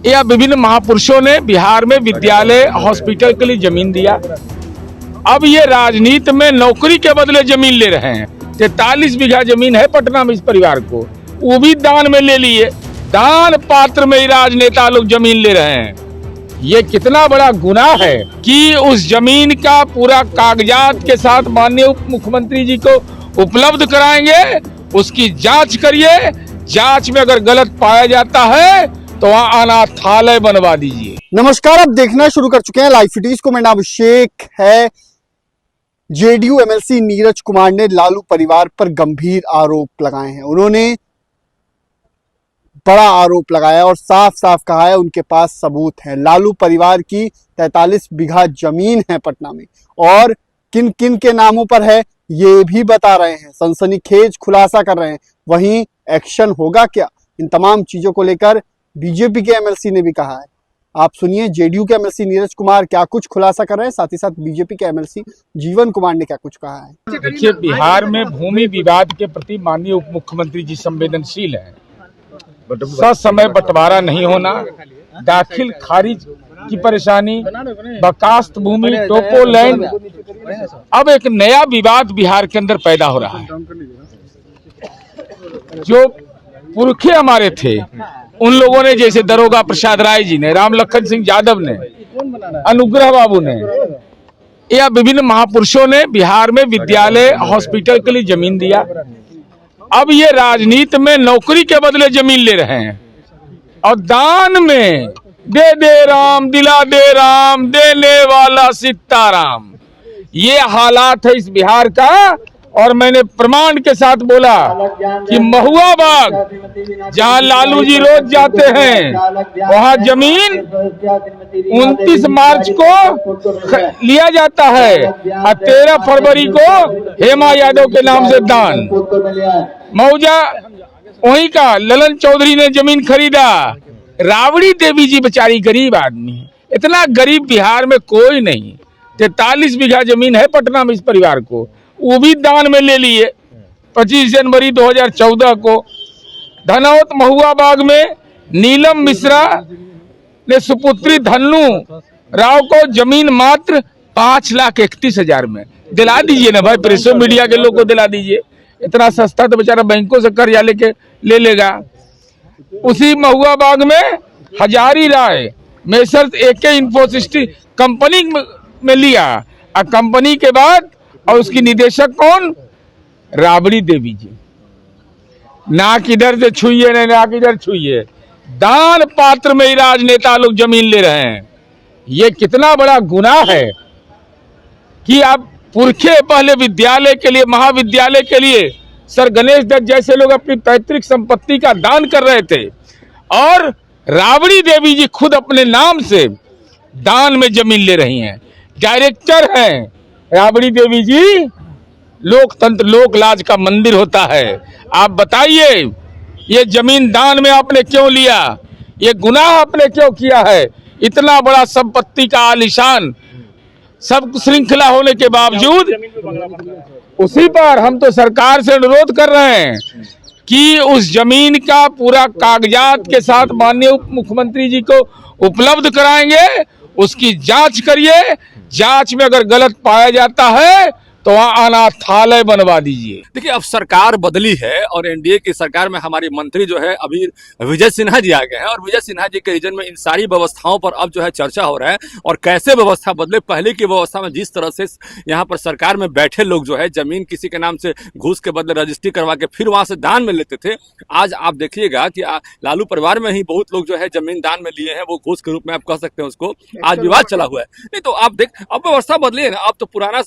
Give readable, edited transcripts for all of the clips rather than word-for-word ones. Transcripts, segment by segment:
या विभिन्न महापुरुषों ने बिहार में विद्यालय हॉस्पिटल के लिए जमीन दिया। अब ये राजनीति में नौकरी के बदले जमीन ले रहे हैं। 43 बीघा जमीन है पटना में इस परिवार को, वो भी दान में ले लिए। दान पात्र में ही राजनेता लोग जमीन ले रहे हैं। ये कितना बड़ा गुनाह है कि उस जमीन का पूरा कागजात के साथ माननीय उप मुख्यमंत्री जी को उपलब्ध कराएंगे, उसकी जांच करिए। जांच में अगर गलत पाया जाता है तो वहाँ अनाथालय बनवा दीजिए। नमस्कार, आप देखना शुरू कर चुके हैं लाइव फिटीज को। मेरा नाम अभिषेक है। जेडीयू एमएलसी नीरज कुमार ने लालू परिवार पर गंभीर आरोप लगाए हैं। उन्होंने बड़ा आरोप लगाया और साफ साफ कहा है उनके पास सबूत है। लालू परिवार की 43 बीघा जमीन है पटना में और किन किन के नामों पर है ये भी बता रहे हैं, सनसनीखेज खुलासा कर रहे हैं। वहीं एक्शन होगा क्या, इन तमाम चीजों को लेकर बीजेपी के एमएलसी ने भी कहा है। आप सुनिए जेडीयू के एमएलसी नीरज कुमार क्या कुछ खुलासा कर रहे हैं, साथ ही साथ बीजेपी के एमएलसी जीवन कुमार ने क्या कुछ कहा है। देखिए, बिहार में भूमि विवाद के प्रति माननीय उप मुख्यमंत्री जी संवेदनशील हैं। समय बंटवारा नहीं होना, दाखिल खारिज की परेशानी, बकास्त भूमि, टोपोलैंड, अब एक नया विवाद बिहार के अंदर पैदा हो रहा है। जो पुरखे हमारे थे उन लोगों ने, जैसे दरोगा प्रसाद राय जी ने, राम लखन सिंह यादव ने, अनुग्रह बाबू ने, या विभिन्न महापुरुषों ने बिहार में विद्यालय हॉस्पिटल के लिए जमीन दिया। अब ये राजनीति में नौकरी के बदले जमीन ले रहे हैं और दान में दे दे राम दिला दे राम, देने वाला सीताराम। ये हालात है इस बिहार का। और मैंने प्रमाण के साथ बोला कि महुआ बाग, जहां लालू जी रोज जाते हैं, वहां जमीन 29 मार्च को लिया जाता है और 13 फरवरी को हेमा यादव के नाम से दान। मौजा वहीं का ललन चौधरी ने जमीन खरीदा। राबड़ी देवी जी बेचारी गरीब आदमी है, इतना गरीब बिहार में कोई नहीं। 43 बीघा जमीन है पटना में इस परिवार को, वो भी दान में ले लिए। 25 जनवरी 2014 को धनौत महुआ बाग में नीलम मिश्रा ने सुपुत्री धन्नू राव को जमीन मात्र 5,31,000 में दिला दीजिए ना भाई, प्रेसो मीडिया के लोग को दिला दीजिए। इतना सस्ता तो बेचारा बैंकों से कर्जा लेके ले लेगा। उसी महुआ बाग में हजारी राय मेसर्स एके इन्फोसिस्टी कंपनी में लिया और कंपनी के बाद और उसकी निदेशक कौन, राबड़ी देवी जी। ना किधर से छुइए ना किधर छुइए, दान पात्र में ही राजनेता लोग जमीन ले रहे हैं। ये कितना बड़ा गुनाह है कि आप पुरखे पहले विद्यालय के लिए, महाविद्यालय के लिए सर गणेश दत्त जैसे लोग अपनी पैतृक संपत्ति का दान कर रहे थे और राबड़ी देवी जी खुद अपने नाम से दान में जमीन ले रही हैं। डायरेक्टर हैं राबड़ी देवी जी। लोकतंत्र लोक लाज का मंदिर होता है। आप बताइए, ये जमीन दान में आपने क्यों लिया, ये गुनाह आपने क्यों किया है। इतना बड़ा संपत्ति का आलिशान सब श्रृंखला होने के बावजूद उसी पर हम तो सरकार से अनुरोध कर रहे हैं कि उस जमीन का पूरा कागजात के साथ माननीय उप मुख्यमंत्री जी को उपलब्ध कराएंगे, उसकी जांच करिए। जांच में अगर गलत पाया जाता है तो वहाँ अनाथालय बनवा दीजिए। देखिए, अब सरकार बदली है और एनडीए की सरकार में हमारी मंत्री जो है अभी विजय सिन्हा जी आ गए हैं और विजय सिन्हा जी के रीजन में इन सारी व्यवस्थाओं पर अब जो है चर्चा हो रहा है और कैसे व्यवस्था बदले। पहले की व्यवस्था में जिस तरह से यहाँ पर सरकार में बैठे लोग जो है जमीन किसी के नाम से घूस के बदले रजिस्ट्री करवा के फिर वहां से दान में लेते थे। आज आप देखिएगा कि लालू परिवार में ही बहुत लोग जो है जमीन दान में लिए हैं, वो घूस के रूप में आप कह सकते हैं उसको। आज विवाद चला हुआ है। नहीं तो आप देख, अब व्यवस्था बदली है ना। अब तो पुराना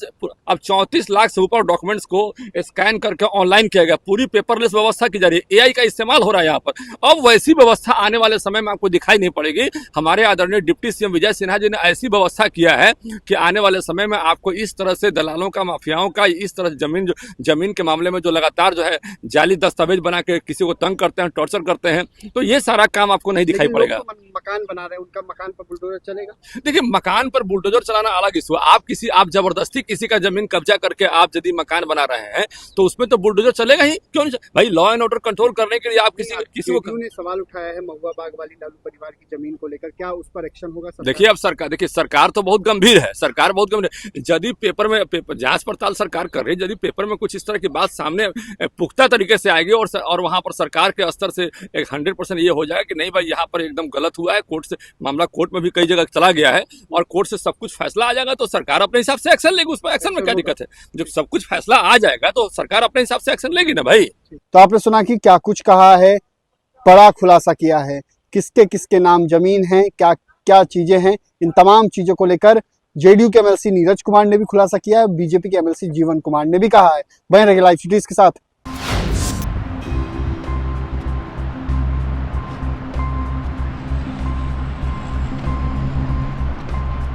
अब 34 लाख से ऊपर डॉक्यूमेंट्स को स्कैन करके ऑनलाइन किया गया, पूरी पेपरलेस व्यवस्था की जा रही है। एआई का इस्तेमाल हो रहा है यहाँ पर। अब वैसी व्यवस्था आने वाले समय में आपको दिखाई नहीं पड़ेगी। हमारे आदरणीय डिप्टी सीएम विजय सिन्हा जी ने ऐसी व्यवस्था किया है कि आने वाले समय में आपको इस तरह से दलालों का, माफियाओं का, इस तरह जमीन के मामले में जो लगातार जो है जाली दस्तावेज बना के किसी को तंग करते हैं, टॉर्चर करते हैं, तो ये सारा काम आपको नहीं दिखाई पड़ेगा। मकान बना रहे हैं, उनका मकान पर बुलडोजर चलेगा। देखिए, मकान पर बुलडोजर चलाना अलग इशू है। आप जबरदस्ती किसी का जमीन कब्जा करके आप यदि मकान बना रहे हैं तो उसमें तो बुलडोजर चलेगा ही, क्यों नहीं? भाई लॉ एंड ऑर्डर कंट्रोल करने के लिए आप किसी को जेडीयू ने सवाल उठाया है महुआ बाग वाली लालू परिवार की जमीन को लेकर, क्या उस पर एक्शन होगा सरकार? देखिए, अब सरकार, देखिए सरकार तो बहुत गंभीर है, सरकार बहुत गंभीर है। यदि पेपर में जांच पड़ताल सरकार कर रही है, यदि पेपर में कुछ इस तरह की बात सामने पुख्ता तरीके से आएगी और वहां पर सरकार के स्तर से एक 100% ये हो जाएगा कि नहीं भाई यहाँ पर एकदम गलत हुआ है, कोर्ट से मामला कोर्ट में भी कई जगह चला गया है और कोर्ट से सब कुछ फैसला आ जाएगा, तो सरकार अपने हिसाब से एक्शन लेगी। उस पर एक्शन में क्या दिक्कत है? जब सब कुछ फैसला आ जाएगा तो सरकार अपने हिसाब से एक्शन लेगी ना भाई। तो आपने सुना कि क्या कुछ कहा है, बड़ा खुलासा किया है, किसके किसके नाम जमीन है, क्या क्या चीजें हैं, इन तमाम चीजों को लेकर जेडीयू के एमएलसी नीरज कुमार ने भी खुलासा किया है, बीजेपी के एमएलसी जीवन कुमार ने भी कहा है। बने रहिए लाइव सिटीज के साथ।